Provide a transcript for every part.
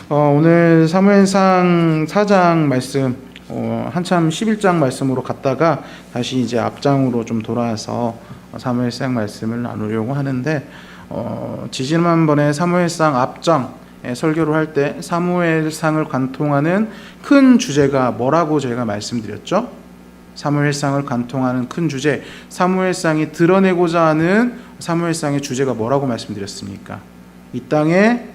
오늘 사무엘상 4장 말씀, 한참 11장 말씀으로 갔다가 다시 이제 앞장으로 좀 돌아와서 사무엘상 말씀을 나누려고 하는데, 지지난번에 사무엘상 앞장 설교를 할 때 사무엘상을 관통하는 큰 주제가 뭐라고 제가 말씀드렸죠? 사무엘상을 관통하는 큰 주제, 사무엘상이 드러내고자 하는 사무엘상의 주제가 뭐라고 말씀드렸습니까? 이 땅에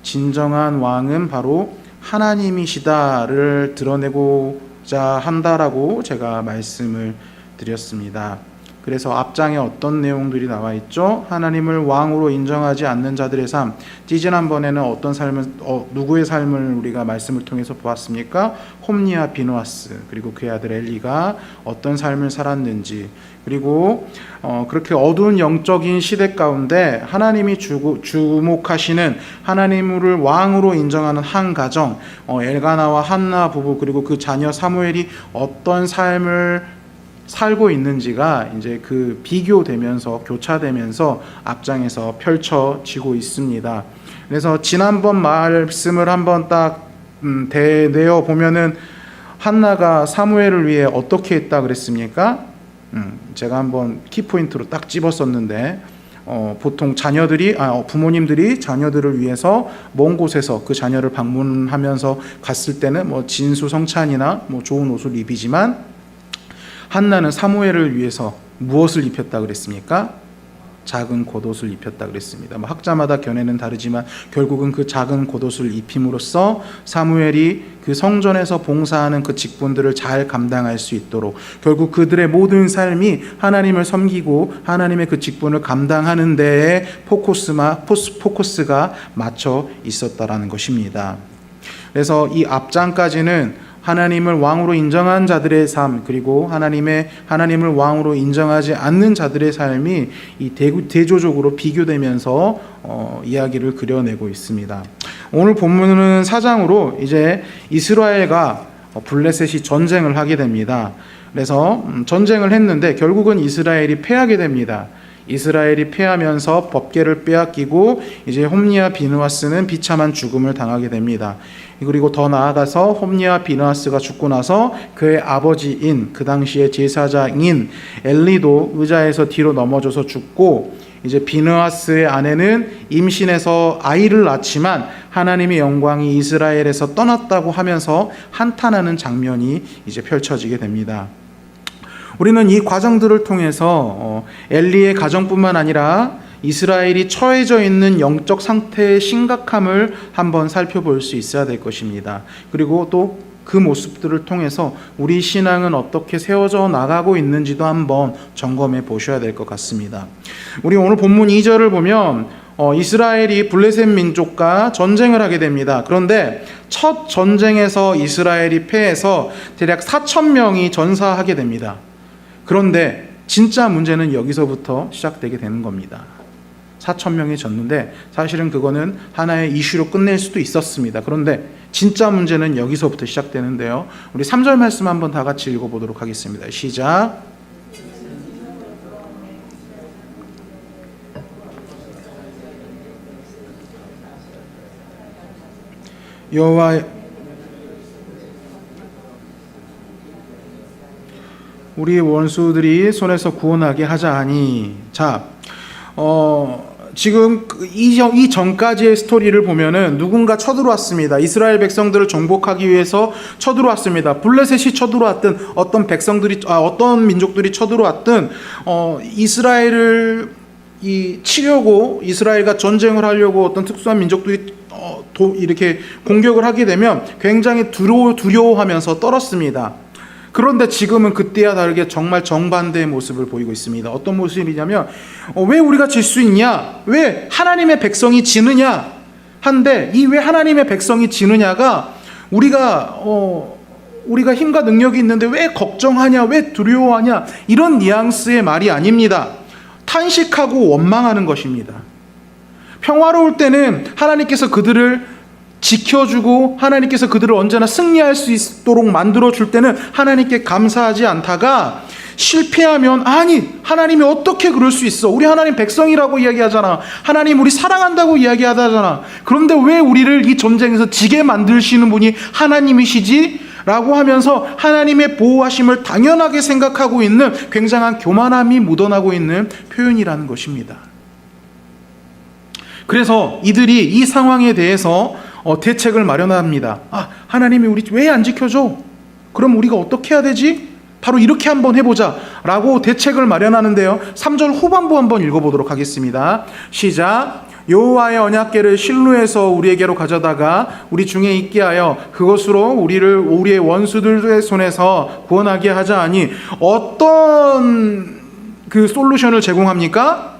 진정한 왕은 바로 하나님이시다를 드러내고자 한다라고 제가 말씀을 드렸습니다. 그래서 앞장에 어떤 내용들이 나와 있죠? 하나님을 왕으로 인정하지 않는 자들의 삶. 지지난번에는 어떤 삶을, 누구의 삶을 우리가 말씀을 통해서 보았습니까? 홈리와 비누아스, 그리고 그의 아들 엘리가 어떤 삶을 살았는지, 그리고 그렇게 어두운 영적인 시대 가운데 하나님이 주목하시는, 하나님을 왕으로 인정하는 한 가정, 엘가나와 한나 부부, 그리고 그 자녀 사무엘이 어떤 삶을 살고 있는지가 이제 그 비교되면서, 교차되면서 앞장에서 펼쳐지고 있습니다. 그래서 지난번 말씀을 한번 딱 되뇌어 보면은 한나가 사무엘을 위해 어떻게 했다 그랬습니까? 제가 한번 키포인트로 딱 집었었는데, 보통 부모님들이 자녀들을 위해서 먼 곳에서 그 자녀를 방문하면서 갔을 때는 뭐 진수성찬이나 뭐 좋은 옷을 입히지만, 한나는 사무엘을 위해서 무엇을 입혔다 그랬습니까? 작은 겉옷을 입혔다 그랬습니다. 학자마다 견해는 다르지만 결국은 그 작은 겉옷을 입힘으로써 사무엘이 그 성전에서 봉사하는 그 직분들을 잘 감당할 수 있도록, 결국 그들의 모든 삶이 하나님을 섬기고 하나님의 그 직분을 감당하는 데에 포커스가 맞춰 있었다라는 것입니다. 그래서 이 앞장까지는 하나님을 왕으로 인정한 자들의 삶, 그리고 하나님을 왕으로 인정하지 않는 자들의 삶이 이 대조적으로 비교되면서 이야기를 그려내고 있습니다. 오늘 본문은 4장으로 이제 이스라엘과 블레셋이 전쟁을 하게 됩니다. 그래서 전쟁을 했는데 결국은 이스라엘이 패하게 됩니다. 이스라엘이 패하면서 법궤를 빼앗기고 이제 홈리와 비느하스는 비참한 죽음을 당하게 됩니다. 그리고 더 나아가서 홈리와 비느하스가 죽고 나서 그의 아버지인, 그 당시의 제사장인 엘리도 의자에서 뒤로 넘어져서 죽고, 이제 비느하스의 아내는 임신해서 아이를 낳지만 하나님의 영광이 이스라엘에서 떠났다고 하면서 한탄하는 장면이 이제 펼쳐지게 됩니다. 우리는 이 과정들을 통해서 엘리의 가정뿐만 아니라 이스라엘이 처해져 있는 영적 상태의 심각함을 한번 살펴볼 수 있어야 될 것입니다. 그리고 또 그 모습들을 통해서 우리 신앙은 어떻게 세워져 나가고 있는지도 한번 점검해 보셔야 될 것 같습니다. 우리 오늘 본문 2절을 보면 이스라엘이 블레셋 민족과 전쟁을 하게 됩니다. 그런데 첫 전쟁에서 이스라엘이 패해서 대략 4,000명이 전사하게 됩니다. 그런데 진짜 문제는 여기서부터 시작되게 되는 겁니다. 4,000명이 졌는데 사실은 그거는 하나의 이슈로 끝낼 수도 있었습니다. 그런데 진짜 문제는 여기서부터 시작되는데요. 우리 3절 말씀 한번 다 같이 읽어보도록 하겠습니다. 시작. 여호와 우리의 원수들이 손에서 구원하게 하자 하니. 자, 지금 이 전까지의 스토리를 보면은 누군가 쳐들어왔습니다. 이스라엘 백성들을 정복하기 위해서 쳐들어왔습니다. 블레셋이 쳐들어왔든 어떤 민족들이 쳐들어왔든 이스라엘을 치려고, 이스라엘과 전쟁을 하려고 어떤 특수한 민족들이 이렇게 공격을 하게 되면 굉장히 두려워하면서 떨었습니다. 그런데 지금은 그때와 다르게 정말 정반대의 모습을 보이고 있습니다. 어떤 모습이냐면, 왜 우리가 질 수 있냐? 왜 하나님의 백성이 지느냐? 한데, 이 왜 하나님의 백성이 지느냐가 우리가 힘과 능력이 있는데 왜 걱정하냐? 왜 두려워하냐? 이런 뉘앙스의 말이 아닙니다. 탄식하고 원망하는 것입니다. 평화로울 때는 하나님께서 그들을 지켜주고 하나님께서 그들을 언제나 승리할 수 있도록 만들어줄 때는 하나님께 감사하지 않다가 실패하면 아니 하나님이 어떻게 그럴 수 있어, 우리 하나님 백성이라고 이야기하잖아, 하나님 우리 사랑한다고 이야기하잖아, 그런데 왜 우리를 이 전쟁에서 지게 만드시는 분이 하나님이시지? 라고 하면서 하나님의 보호하심을 당연하게 생각하고 있는 굉장한 교만함이 묻어나고 있는 표현이라는 것입니다. 그래서 이들이 이 상황에 대해서 대책을 마련합니다. 하나님이 우리 왜 안 지켜줘? 그럼 우리가 어떻게 해야 되지? 바로 이렇게 한번 해보자 라고 대책을 마련하는데요, 3절 후반부 한번 읽어보도록 하겠습니다. 시작. 여호와의 언약궤를 실로에서 우리에게로 가져다가 우리 중에 있게 하여 그것으로 우리를 우리의 원수들의 손에서 구원하게 하자 하니, 어떤 그 솔루션을 제공합니까?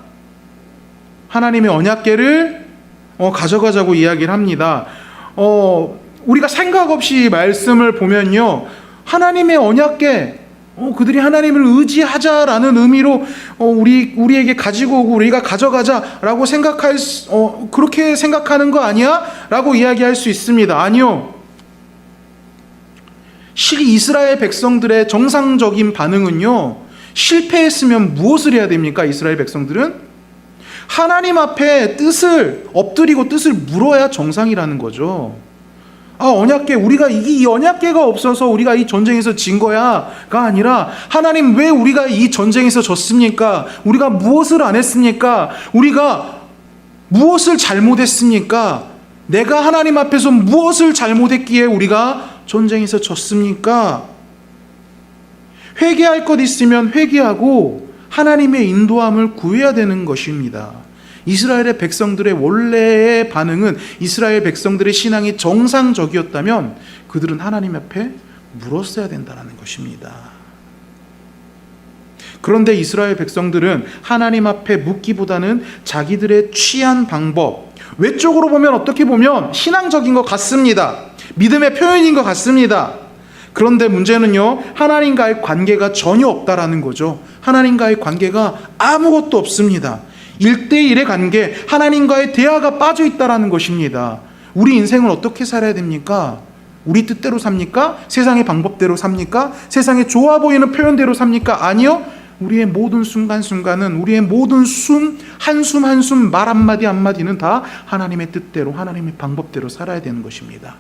하나님의 언약궤를 가져가자고 이야기를 합니다. 우리가 생각 없이 말씀을 보면요, 하나님의 언약궤, 그들이 하나님을 의지하자라는 의미로 우리에게 가지고 오고 우리가 가져가자라고 그렇게 생각하는 거 아니야? 라고 이야기할 수 있습니다. 아니요. 이스라엘 백성들의 정상적인 반응은요, 실패했으면 무엇을 해야 됩니까? 이스라엘 백성들은 하나님 앞에 엎드리고 뜻을 물어야 정상이라는 거죠. 언약궤, 우리가 이 언약궤가 없어서 우리가 이 전쟁에서 진 거야가 아니라, 하나님 왜 우리가 이 전쟁에서 졌습니까? 우리가 무엇을 안 했습니까? 우리가 무엇을 잘못했습니까? 내가 하나님 앞에서 무엇을 잘못했기에 우리가 전쟁에서 졌습니까? 회개할 것 있으면 회개하고 하나님의 인도함을 구해야 되는 것입니다. 이스라엘의 백성들의 원래의 반응은, 이스라엘 백성들의 신앙이 정상적이었다면 그들은 하나님 앞에 물었어야 된다는 것입니다. 그런데 이스라엘 백성들은 하나님 앞에 묻기보다는 자기들의 취한 방법, 외적으로 보면 어떻게 보면 신앙적인 것 같습니다. 믿음의 표현인 것 같습니다. 그런데 문제는요, 하나님과의 관계가 전혀 없다라는 거죠. 하나님과의 관계가 아무것도 없습니다. 1대1의 관계, 하나님과의 대화가 빠져 있다라는 것입니다. 우리 인생을 어떻게 살아야 됩니까? 우리 뜻대로 삽니까? 세상의 방법대로 삽니까? 세상에 좋아 보이는 표현대로 삽니까? 아니요. 우리의 모든 순간순간은, 우리의 모든 한숨 말 한마디는 다 하나님의 뜻대로, 하나님의 방법대로 살아야 되는 것입니다.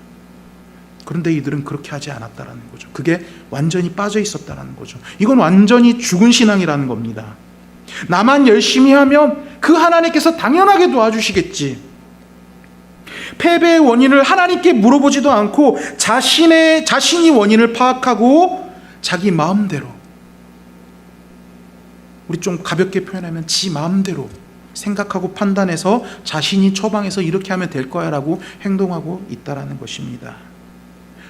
그런데 이들은 그렇게 하지 않았다라는 거죠. 그게 완전히 빠져 있었다라는 거죠. 이건 완전히 죽은 신앙이라는 겁니다. 나만 열심히 하면 그 하나님께서 당연하게 도와주시겠지. 패배의 원인을 하나님께 물어보지도 않고 자신이 원인을 파악하고 자기 마음대로, 우리 좀 가볍게 표현하면 지 마음대로 생각하고 판단해서 자신이 처방해서 이렇게 하면 될 거야 라고 행동하고 있다라는 것입니다.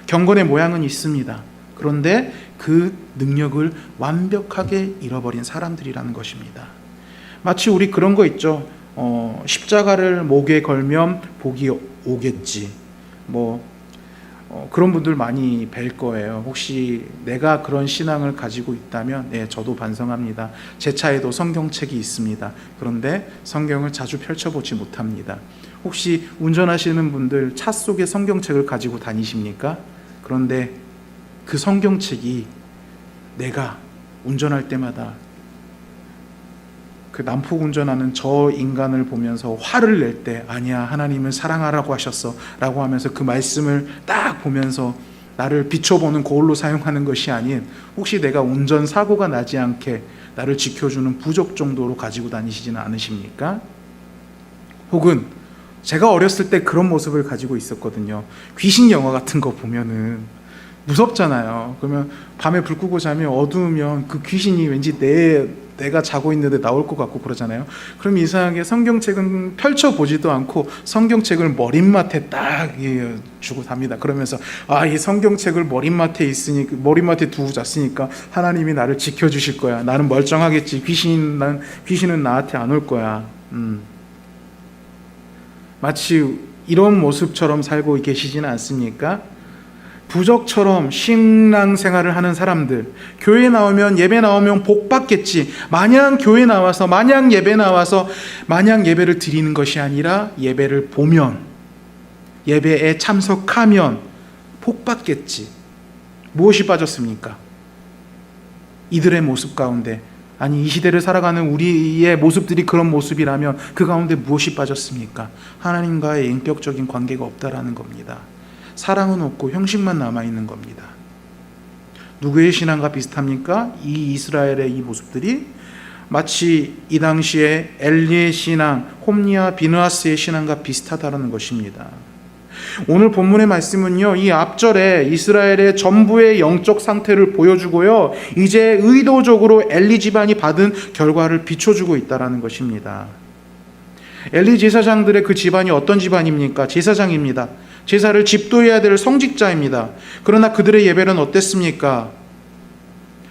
경건의 모양은 있습니다. 그런데 그 능력을 완벽하게 잃어버린 사람들이라는 것입니다. 마치 우리 그런 거 있죠. 십자가를 목에 걸면 복이 오겠지. 그런 분들 많이 뵐 거예요. 혹시 내가 그런 신앙을 가지고 있다면, 저도 반성합니다. 제 차에도 성경책이 있습니다. 그런데 성경을 자주 펼쳐보지 못합니다. 혹시 운전하시는 분들 차 속에 성경책을 가지고 다니십니까? 그런데 그 성경책이 내가 운전할 때마다 그 난폭 운전하는 저 인간을 보면서 화를 낼 때, 아니야 하나님은 사랑하라고 하셨어 라고 하면서 그 말씀을 딱 보면서 나를 비춰보는 거울로 사용하는 것이 아닌, 혹시 내가 운전사고가 나지 않게 나를 지켜주는 부적 정도로 가지고 다니시지는 않으십니까? 혹은 제가 어렸을 때 그런 모습을 가지고 있었거든요. 귀신 영화 같은 거 보면은 무섭잖아요. 그러면 밤에 불 끄고 자면 어두우면 그 귀신이 왠지 내가 자고 있는데 나올 것 같고 그러잖아요. 그럼 이상하게 성경책은 펼쳐보지도 않고 성경책을 머릿맡에 딱 주고 답니다. 그러면서 이 성경책을 머릿맡에 두고 잤으니까 하나님이 나를 지켜주실 거야. 나는 멀쩡하겠지. 귀신은 나한테 안 올 거야. 마치 이런 모습처럼 살고 계시지는 않습니까? 부적처럼 신앙생활을 하는 사람들, 교회 나오면, 예배 나오면 복 받겠지. 마냥 교회 나와서, 마냥 예배 나와서 마냥 예배를 드리는 것이 아니라 예배를 보면 예배에 참석하면 복 받겠지. 무엇이 빠졌습니까? 이들의 모습 가운데, 아니 이 시대를 살아가는 우리의 모습들이 그런 모습이라면 그 가운데 무엇이 빠졌습니까? 하나님과의 인격적인 관계가 없다라는 겁니다. 사랑은 없고 형식만 남아있는 겁니다. 누구의 신앙과 비슷합니까? 이 이스라엘의 이 모습들이 마치 이 당시에 엘리의 신앙, 홈리와 비느하스의 신앙과 비슷하다는 것입니다. 오늘 본문의 말씀은요, 이 앞절에 이스라엘의 전부의 영적 상태를 보여주고요, 이제 의도적으로 엘리 집안이 받은 결과를 비춰주고 있다는 것입니다. 엘리 제사장들의 그 집안이 어떤 집안입니까? 제사장입니다. 제사를 집도해야 될 성직자입니다. 그러나 그들의 예배는 어땠습니까?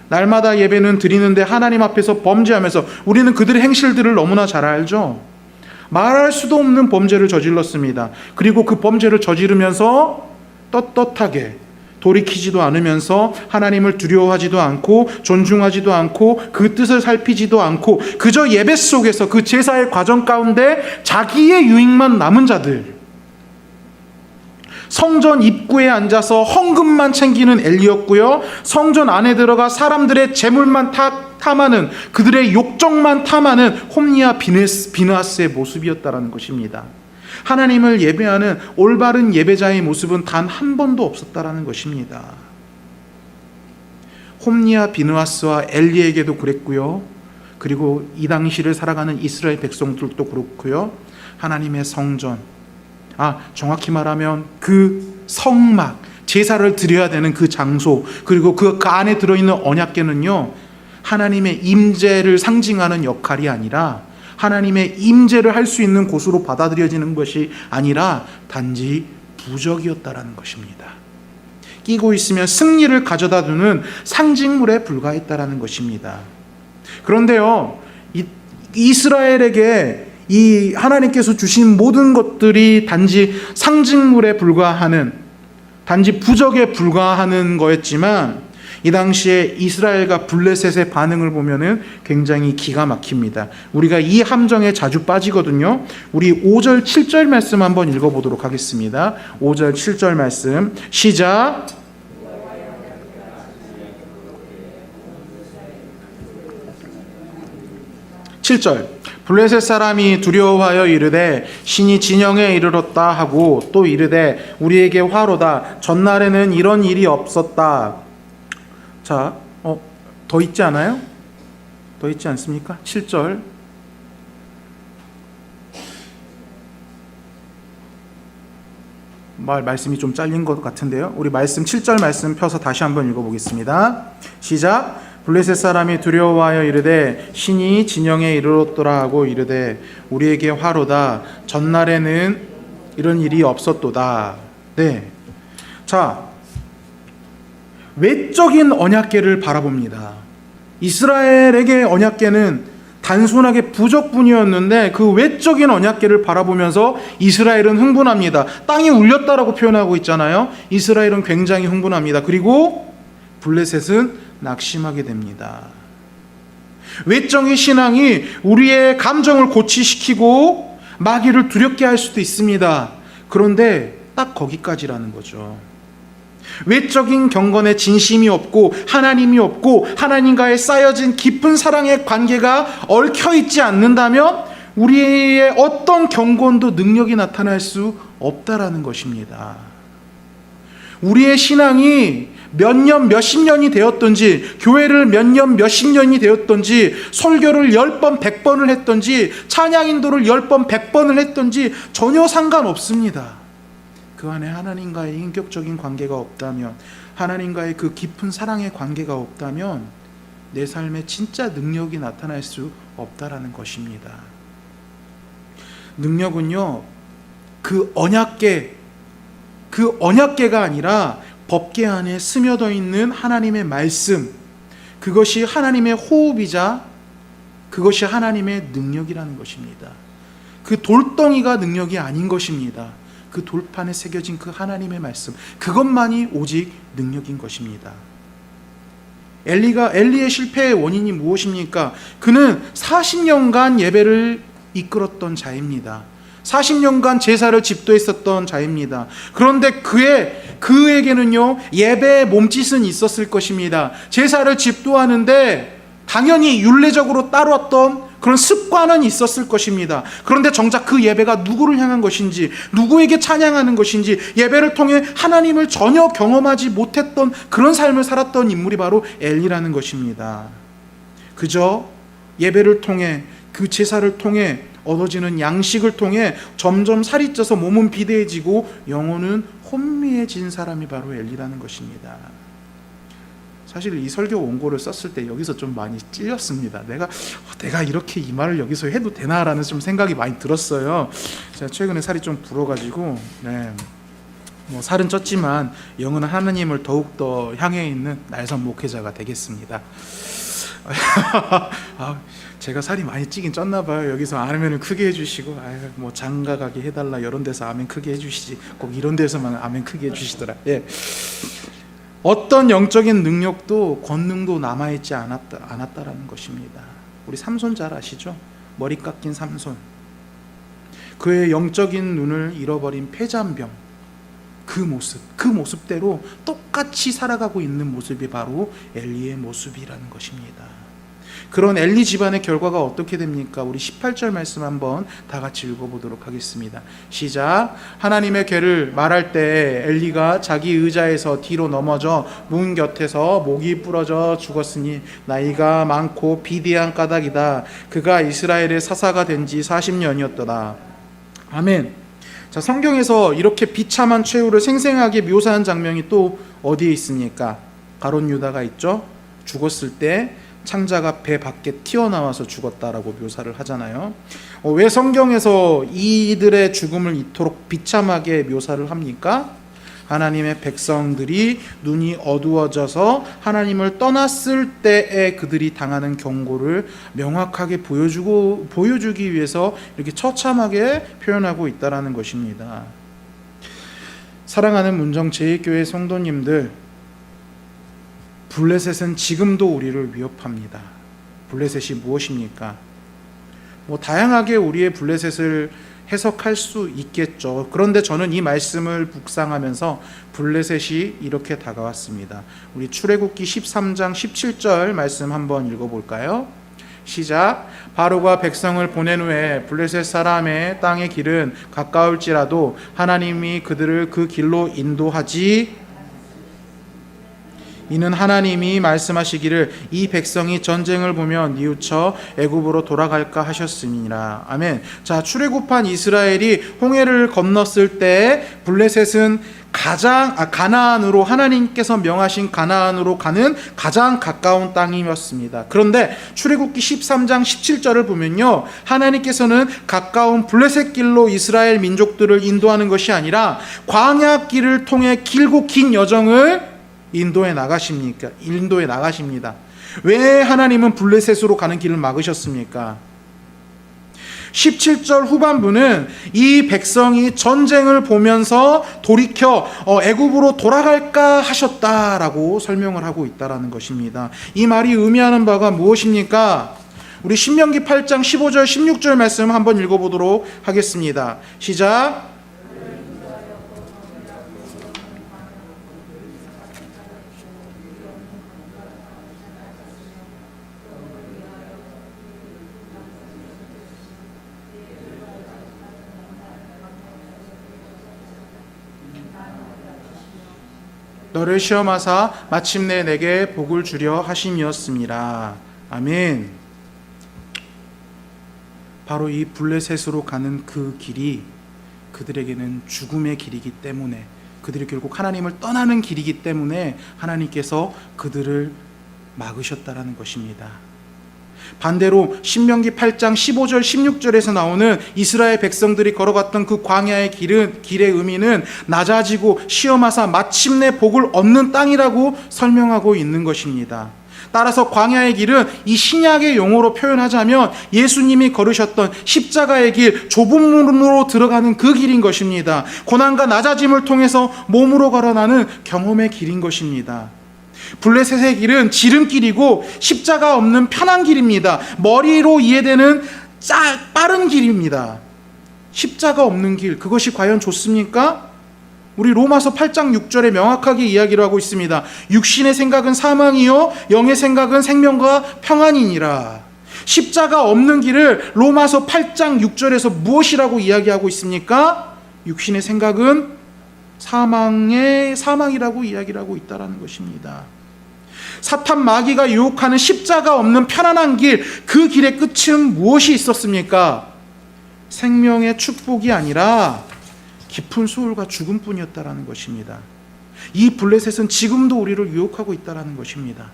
날마다 예배는 드리는데 하나님 앞에서 범죄하면서, 우리는 그들의 행실들을 너무나 잘 알죠. 말할 수도 없는 범죄를 저질렀습니다. 그리고 그 범죄를 저지르면서 떳떳하게 돌이키지도 않으면서 하나님을 두려워하지도 않고 존중하지도 않고 그 뜻을 살피지도 않고 그저 예배 속에서 그 제사의 과정 가운데 자기의 유익만 남은 자들, 성전 입구에 앉아서 헌금만 챙기는 엘리였고요, 성전 안에 들어가 사람들의 재물만 탐하는, 그들의 욕정만 탐하는 홈리와 비느하스의 모습이었다는 것입니다. 하나님을 예배하는 올바른 예배자의 모습은 단 한 번도 없었다는 것입니다. 홈리와 비느하스와 엘리에게도 그랬고요, 그리고 이 당시를 살아가는 이스라엘 백성들도 그렇고요, 하나님의 성전, 정확히 말하면 그 성막, 제사를 드려야 되는 그 장소, 그리고 그 안에 들어있는 언약궤는요, 하나님의 임재를 상징하는 역할이 아니라, 하나님의 임재를 할 수 있는 곳으로 받아들여지는 것이 아니라 단지 부적이었다라는 것입니다. 끼고 있으면 승리를 가져다 두는 상징물에 불과했다라는 것입니다. 그런데요, 이스라엘에게 이 하나님께서 주신 모든 것들이 단지 상징물에 불과하는, 단지 부적에 불과하는 거였지만, 이 당시에 이스라엘과 블레셋의 반응을 보면은 굉장히 기가 막힙니다. 우리가 이 함정에 자주 빠지거든요. 우리 5절 7절 말씀 한번 읽어보도록 하겠습니다. 5절 7절 말씀 시작. 7절 블레셋 사람이 두려워하여 이르되 신이 진영에 이르렀다 하고 또 이르되 우리에게 화로다. 전날에는 이런 일이 없었다. 자, 더 있지 않아요? 더 있지 않습니까? 7절 말씀이 좀 잘린 것 같은데요. 우리 말씀 7절 말씀 펴서 다시 한번 읽어보겠습니다. 시작. 블레셋 사람이 두려워하여 이르되 신이 진영에 이르렀더라 하고 이르되 우리에게 화로다. 전날에는 이런 일이 없었도다. 네. 자, 외적인 언약궤를 바라봅니다. 이스라엘에게 언약궤는 단순하게 부적뿐이었는데 그 외적인 언약궤를 바라보면서 이스라엘은 흥분합니다. 땅이 울렸다라고 표현하고 있잖아요. 이스라엘은 굉장히 흥분합니다. 그리고 블레셋은 낙심하게 됩니다. 외적인 신앙이 우리의 감정을 고취시키고 마귀를 두렵게 할 수도 있습니다. 그런데 딱 거기까지라는 거죠. 외적인 경건에 진심이 없고 하나님이 없고 하나님과의 쌓여진 깊은 사랑의 관계가 얽혀있지 않는다면 우리의 어떤 경건도 능력이 나타날 수 없다라는 것입니다. 우리의 신앙이 몇 년, 몇십 년이 되었던지, 교회를 몇 년, 몇십 년이 되었던지, 설교를 10번, 100번을 했던지, 찬양 인도를 10번, 100번을 했던지 전혀 상관없습니다. 그 안에 하나님과의 인격적인 관계가 없다면, 하나님과의 그 깊은 사랑의 관계가 없다면 내 삶에 진짜 능력이 나타날 수 없다라는 것입니다. 능력은요, 그 언약궤가 아니라 법궤 안에 스며져 있는 하나님의 말씀, 그것이 하나님의 호흡이자 그것이 하나님의 능력이라는 것입니다. 그 돌덩이가 능력이 아닌 것입니다. 그 돌판에 새겨진 그 하나님의 말씀, 그것만이 오직 능력인 것입니다. 엘리의 실패의 원인이 무엇입니까? 그는 40년간 예배를 이끌었던 자입니다. 40년간 제사를 집도했었던 자입니다. 그런데 그에게는요, 예배의 몸짓은 있었을 것입니다. 제사를 집도하는데 당연히 율례적으로 따랐던 그런 습관은 있었을 것입니다. 그런데 정작 그 예배가 누구를 향한 것인지, 누구에게 찬양하는 것인지, 예배를 통해 하나님을 전혀 경험하지 못했던 그런 삶을 살았던 인물이 바로 엘리라는 것입니다. 그저 예배를 통해, 그 제사를 통해 얻어지는 양식을 통해 점점 살이 쪄서 몸은 비대해지고 영혼은 혼미해진 사람이 바로 엘리라는 것입니다. 사실 이 설교 원고를 썼을 때 여기서 좀 많이 찔렸습니다. 내가 이렇게 이 말을 여기서 해도 되나라는 좀 생각이 많이 들었어요. 제가 최근에 살이 좀 불어가지고, 살은 쪘지만 영은 하나님을 더욱더 향해 있는 날선 목회자가 되겠습니다. 제가 살이 많이 찌긴 쪘나 봐요. 여기서 아멘을 크게 해주시고, 장가 가게 해달라 이런 데서 아멘 크게 해주시지, 꼭 이런 데서만 아멘 크게 해주시더라. 어떤 영적인 능력도 권능도 남아있지 않았다라는 것입니다. 우리 삼손 잘 아시죠? 머리 깎인 삼손, 그의 영적인 눈을 잃어버린 폐잔병, 그 모습대로 똑같이 살아가고 있는 모습이 바로 엘리의 모습이라는 것입니다. 그런 엘리 집안의 결과가 어떻게 됩니까? 우리 18절 말씀 한번 다 같이 읽어보도록 하겠습니다. 시작. 하나님의 괴를 말할 때 엘리가 자기 의자에서 뒤로 넘어져 문 곁에서 목이 부러져 죽었으니 나이가 많고 비대한 까닭이다. 그가 이스라엘의 사사가 된 지 40년이었더라. 아멘. 자, 성경에서 이렇게 비참한 최후를 생생하게 묘사한 장면이 또 어디에 있습니까? 가롯 유다가 있죠. 죽었을 때 창자가 배 밖에 튀어나와서 죽었다라고 묘사를 하잖아요. 왜 성경에서 이들의 죽음을 이토록 비참하게 묘사를 합니까? 하나님의 백성들이 눈이 어두워져서 하나님을 떠났을 때에 그들이 당하는 경고를 명확하게 보여주기 위해서 이렇게 처참하게 표현하고 있다는 것입니다. 사랑하는 문정제일교회 성도님들, 블레셋은 지금도 우리를 위협합니다. 블레셋이 무엇입니까? 다양하게 우리의 블레셋을 해석할 수 있겠죠. 그런데 저는 이 말씀을 묵상하면서 블레셋이 이렇게 다가왔습니다. 우리 출애굽기 13장 17절 말씀 한번 읽어볼까요? 시작. 바로가 백성을 보낸 후에 블레셋 사람의 땅의 길은 가까울지라도 하나님이 그들을 그 길로 인도하지, 이는 하나님이 말씀하시기를 이 백성이 전쟁을 보며 뉘우쳐 애굽으로 돌아갈까 하셨음이니라. 아멘. 자, 출애굽한 이스라엘이 홍해를 건넜을 때 블레셋은 가나안으로, 하나님께서 명하신 가나안으로 가는 가장 가까운 땅이었습니다. 그런데 출애굽기 13장 17절을 보면요, 하나님께서는 가까운 블레셋 길로 이스라엘 민족들을 인도하는 것이 아니라 광야 길을 통해 길고 긴 여정을 인도에 나가십니다. 왜 하나님은 블레셋으로 가는 길을 막으셨습니까? 17절 후반부는 이 백성이 전쟁을 보면서 돌이켜 애굽으로 돌아갈까 하셨다라고 설명을 하고 있다라는 것입니다. 이 말이 의미하는 바가 무엇입니까? 우리 신명기 8장 15절 16절 말씀 한번 읽어보도록 하겠습니다. 시작. 너를 시험하사 마침내 내게 복을 주려 하심이었습니다. 아멘. 바로 이 블레셋으로 가는 그 길이 그들에게는 죽음의 길이기 때문에, 그들이 결국 하나님을 떠나는 길이기 때문에 하나님께서 그들을 막으셨다라는 것입니다. 반대로 신명기 8장 15절 16절에서 나오는 이스라엘 백성들이 걸어갔던 그 광야의 길의 의미는 낮아지고 시험하사 마침내 복을 얻는 땅이라고 설명하고 있는 것입니다. 따라서 광야의 길은 이 신약의 용어로 표현하자면 예수님이 걸으셨던 십자가의 길, 좁은 문으로 들어가는 그 길인 것입니다. 고난과 낮아짐을 통해서 몸으로 걸어나는 경험의 길인 것입니다. 블레셋의 길은 지름길이고 십자가 없는 편한 길입니다. 머리로 이해되는 빠른 길입니다. 십자가 없는 길, 그것이 과연 좋습니까? 우리 로마서 8장 6절에 명확하게 이야기를 하고 있습니다. 육신의 생각은 사망이요 영의 생각은 생명과 평안이니라. 십자가 없는 길을 로마서 8장 6절에서 무엇이라고 이야기하고 있습니까? 육신의 생각은 사망이라고 이야기를 하고 있다는 것입니다. 사탄 마귀가 유혹하는 십자가 없는 편안한 길, 그 길의 끝은 무엇이 있었습니까? 생명의 축복이 아니라 깊은 소울과 죽음뿐이었다라는 것입니다. 이 블레셋은 지금도 우리를 유혹하고 있다라는 것입니다.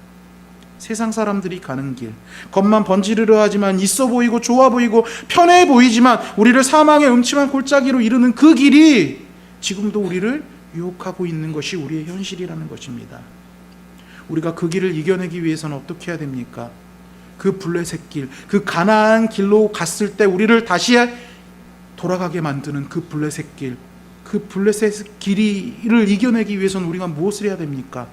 세상 사람들이 가는 길, 겉만 번지르르 하지만 있어 보이고 좋아 보이고 편해 보이지만 우리를 사망의 음침한 골짜기로 이르는 그 길이 지금도 우리를 유혹하고 있는 것이 우리의 현실이라는 것입니다. 우리가 그 길을 이겨내기 위해서는 어떻게 해야 됩니까? 그 블레셋 길, 그 가나안 길로 갔을 때 우리를 다시 돌아가게 만드는 그 블레셋 길, 그 블레셋 길을 이겨내기 위해서는 우리가 무엇을 해야 됩니까?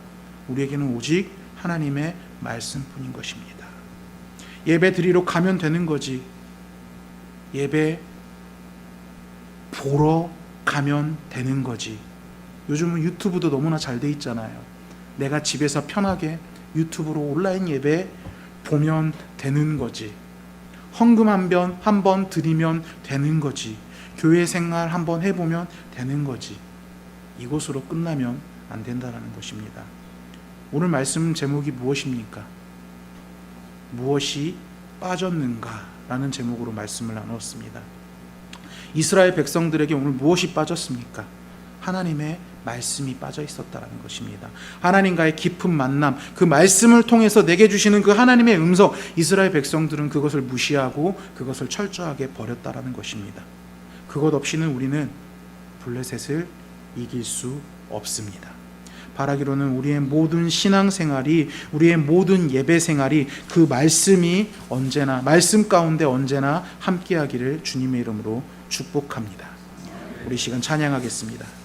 우리에게는 오직 하나님의 말씀뿐인 것입니다. 예배 드리러 가면 되는 거지. 예배 보러 가면 되는 거지. 요즘은 유튜브도 너무나 잘 돼 있잖아요. 내가 집에서 편하게 유튜브로 온라인 예배 보면 되는 거지. 헌금 한 번 드리면 되는 거지. 교회 생활 한번 해보면 되는 거지. 이것으로 끝나면 안 된다는 것입니다. 오늘 말씀 제목이 무엇입니까? 무엇이 빠졌는가? 라는 제목으로 말씀을 나눴습니다. 이스라엘 백성들에게 오늘 무엇이 빠졌습니까? 하나님의 말씀이 빠져 있었다는 것입니다. 하나님과의 깊은 만남, 그 말씀을 통해서 내게 주시는 그 하나님의 음성, 이스라엘 백성들은 그것을 무시하고 그것을 철저하게 버렸다는 것입니다. 그것 없이는 우리는 블레셋을 이길 수 없습니다. 바라기로는 우리의 모든 신앙생활이, 우리의 모든 예배생활이 그 말씀이 언제나, 말씀 가운데 언제나 함께하기를 주님의 이름으로 축복합니다. 우리 시간 찬양하겠습니다.